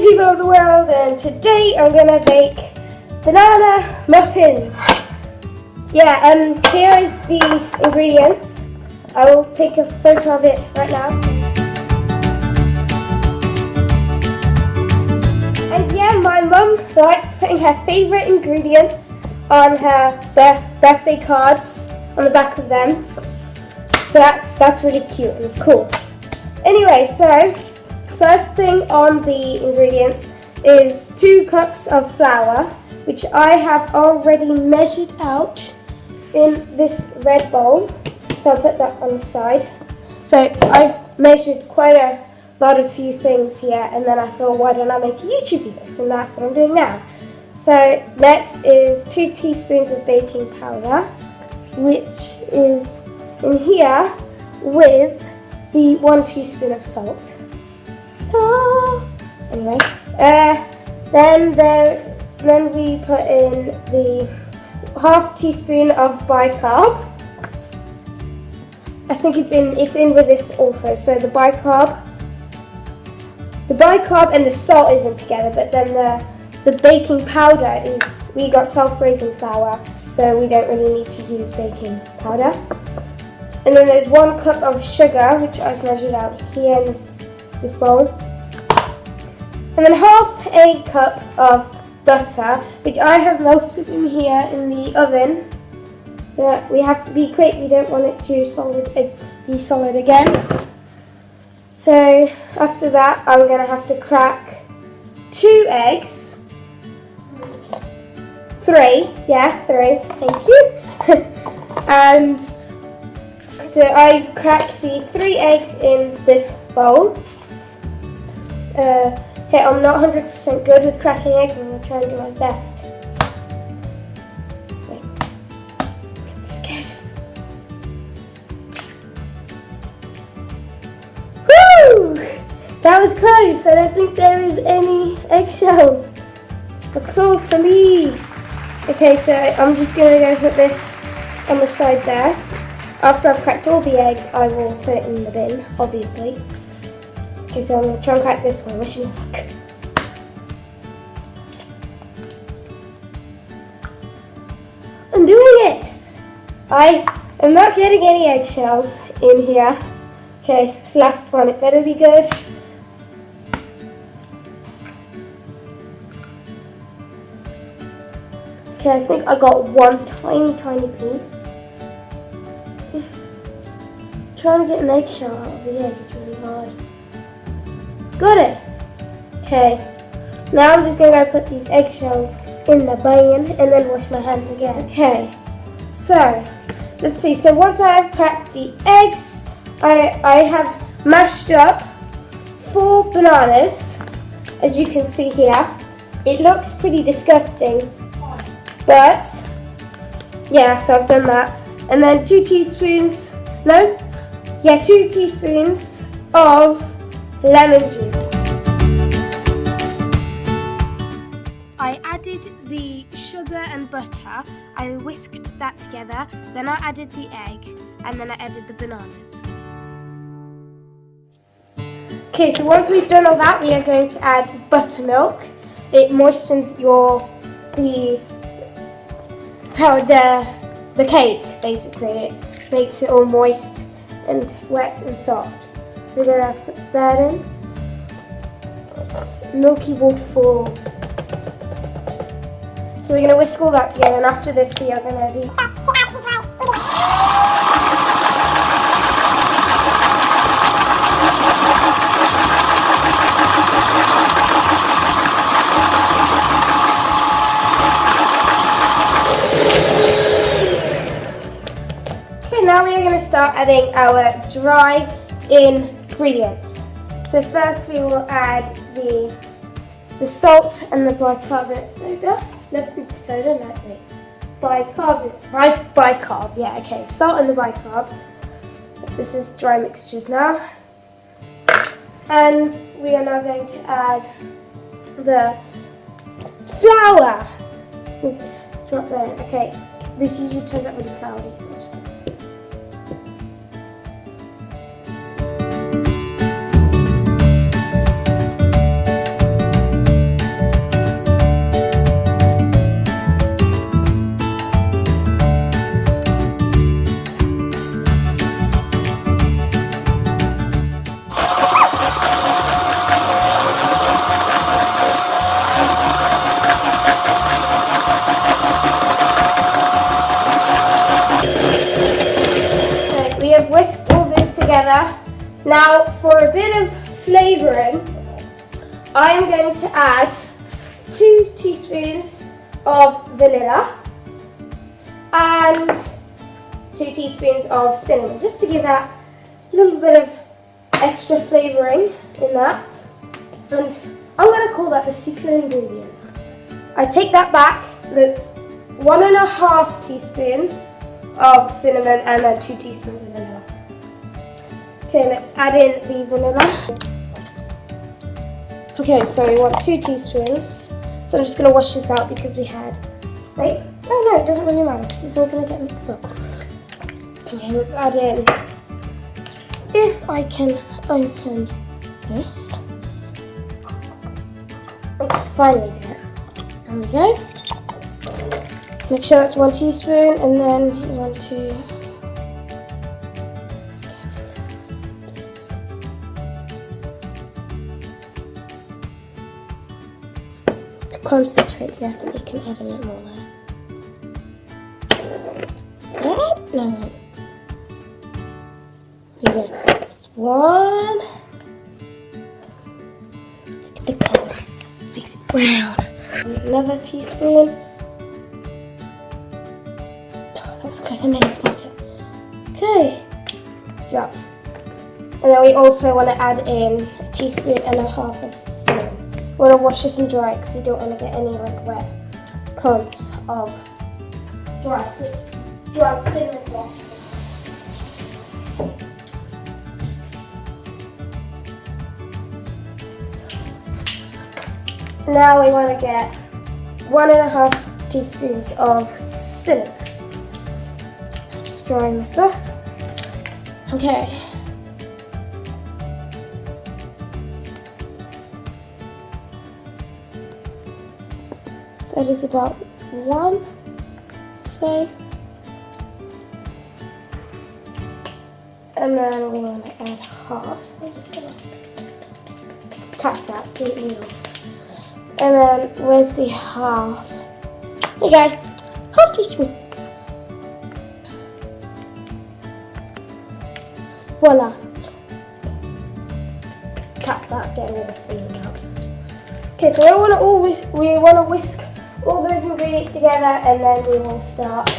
people of the world, and today I'm gonna bake banana muffins. Yeah, here is the ingredients. I will take a photo of it right now. And yeah, my mum likes putting her favourite ingredients on her birthday cards on the back of them. So that's really cute and cool. Anyway, so first thing on the ingredients is 2 cups of flour, which I have already measured out in this red bowl. So I'll put that on the side. So I've measured quite a lot of few things here, and then I thought, why don't I make a YouTube video? And that's what I'm doing now. So next is 2 teaspoons of baking powder, which is in here with the 1 teaspoon of salt. Anyway, then we put in the 1/2 teaspoon of bicarb. I think it's in with this also. So the bicarb and the salt isn't together, but then the baking powder is, we got self-raising flour, so we don't really need to use baking powder. And then there's 1 cup of sugar, which I've measured out here in this bowl. And then 1/2 a cup of butter, which I have melted in here in the oven. But we have to be quick, we don't want it to be solid again. So after that, I'm going to have to crack 2 eggs. 3, thank you. And so I cracked the 3 eggs in this bowl. Okay, I'm not 100% good with cracking eggs. I'm going to try and do my best. Wait. I'm scared. Woo! That was close. I don't think there is any eggshells. Applause for me. Okay, so I'm just going to go put this on the side there. After I've cracked all the eggs, I will put it in the bin, obviously. Okay, so I'm going to try and crack this one. Wish me luck. I'm doing it! I am not getting any eggshells in here. Okay, this last one. It better be good. Okay, I think I got 1 tiny piece. Trying to get an eggshell out of the egg is really hard. Got it! Okay, now I'm just going to go put these eggshells in the bin and then wash my hands again. Okay, so let's see. So once I have cracked the eggs, I have mashed up 4 bananas, as you can see here. It looks pretty disgusting, but yeah, so I've done that. And then 2 teaspoons of lemon juice. I added the sugar and butter, I whisked that together, then I added the egg, and then I added the bananas. Okay, so once we've done all that, we are going to add buttermilk. It moistens the cake, basically. It makes it all moist and wet and soft. So we're going to put that in. It's milky waterfall. So we're going to whisk all that together, and after this we are going to be... Okay, now we are going to start adding our dry ingredients. So first we will add the salt and the bicarbonate soda. Bicarb, yeah, okay. Salt and the bicarb. This is dry mixtures now. And we are now going to add the flour. Let's drop that in. Okay, this usually turns out really cloudy, so just bit of flavouring, I am going to add 2 teaspoons of vanilla and 2 teaspoons of cinnamon, just to give that little bit of extra flavouring in that. And I'm going to call that the secret ingredient. I take that back. That's 1.5 teaspoons of cinnamon and then 2 teaspoons of vanilla. Okay, let's add in the vanilla. Okay, so we want 2 teaspoons. So I'm just going to wash this out because we had, wait, oh no, it doesn't really matter because it's all going to get mixed up. Okay, let's add in, if I can open this. Oh, finally did it. There we go. Make sure that's 1 teaspoon and then you want to concentrate here. I think you can add a bit more there. Can I add? No. Here we go. That's 1. Look at the colour. Makes it brown. Another teaspoon. Oh, that was close. I nearly spilled it. Okay. Drop. And then we also want to add in 1.5 teaspoons of cinnamon. We want to wash this and dry because we don't want to get any like wet clumps of dry cinnamon there. Now we want to get 1.5 teaspoons of cinnamon. Just drying this off. Okay. That is about 1, say. And then we want to add half, so I'm just going to tap that, don't you know. And then where's the half? There you go, 1/2 teaspoon. Voila. Tap that, get all the cinnamon out. Okay, so we want to whisk all those ingredients together, and then we will start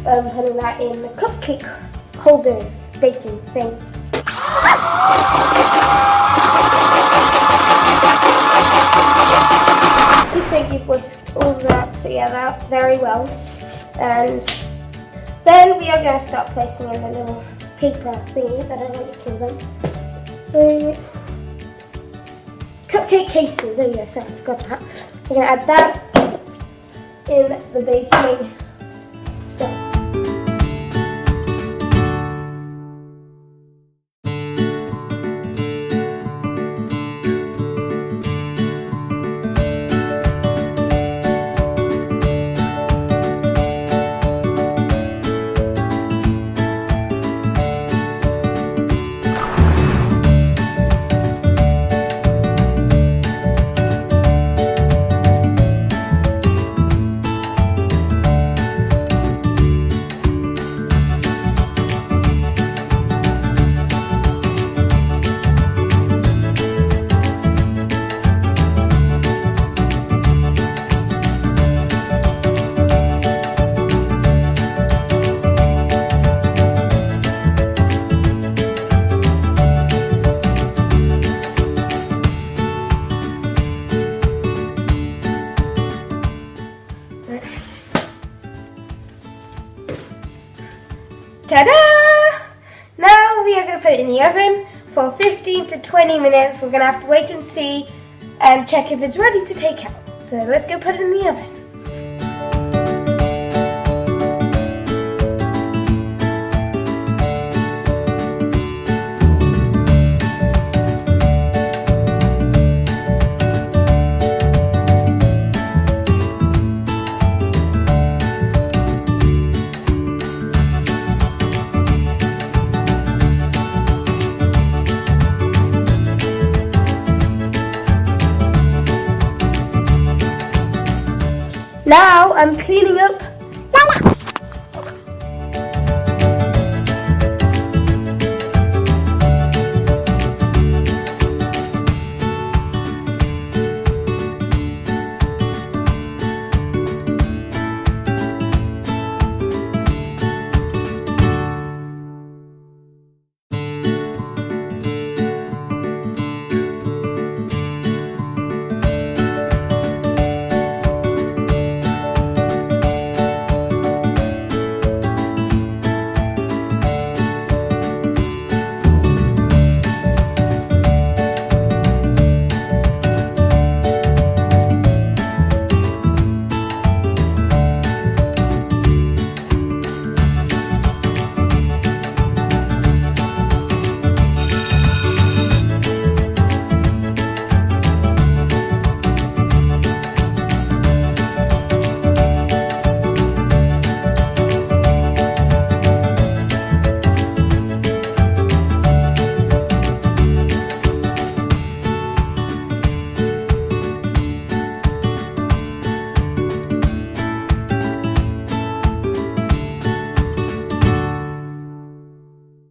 putting that in the cupcake holders baking thing. I think you've whisked all of that together very well, and then we are going to start placing in the little paper thingies. I don't know what you call them. So cupcake cases. There you go. Sorry, I forgot that. We're going to add that in the baking stuff. Ta-da! Now we are going to put it in the oven for 15 to 20 minutes. We're going to have to wait and see and check if it's ready to take out. So let's go put it in the oven. Now I'm cleaning up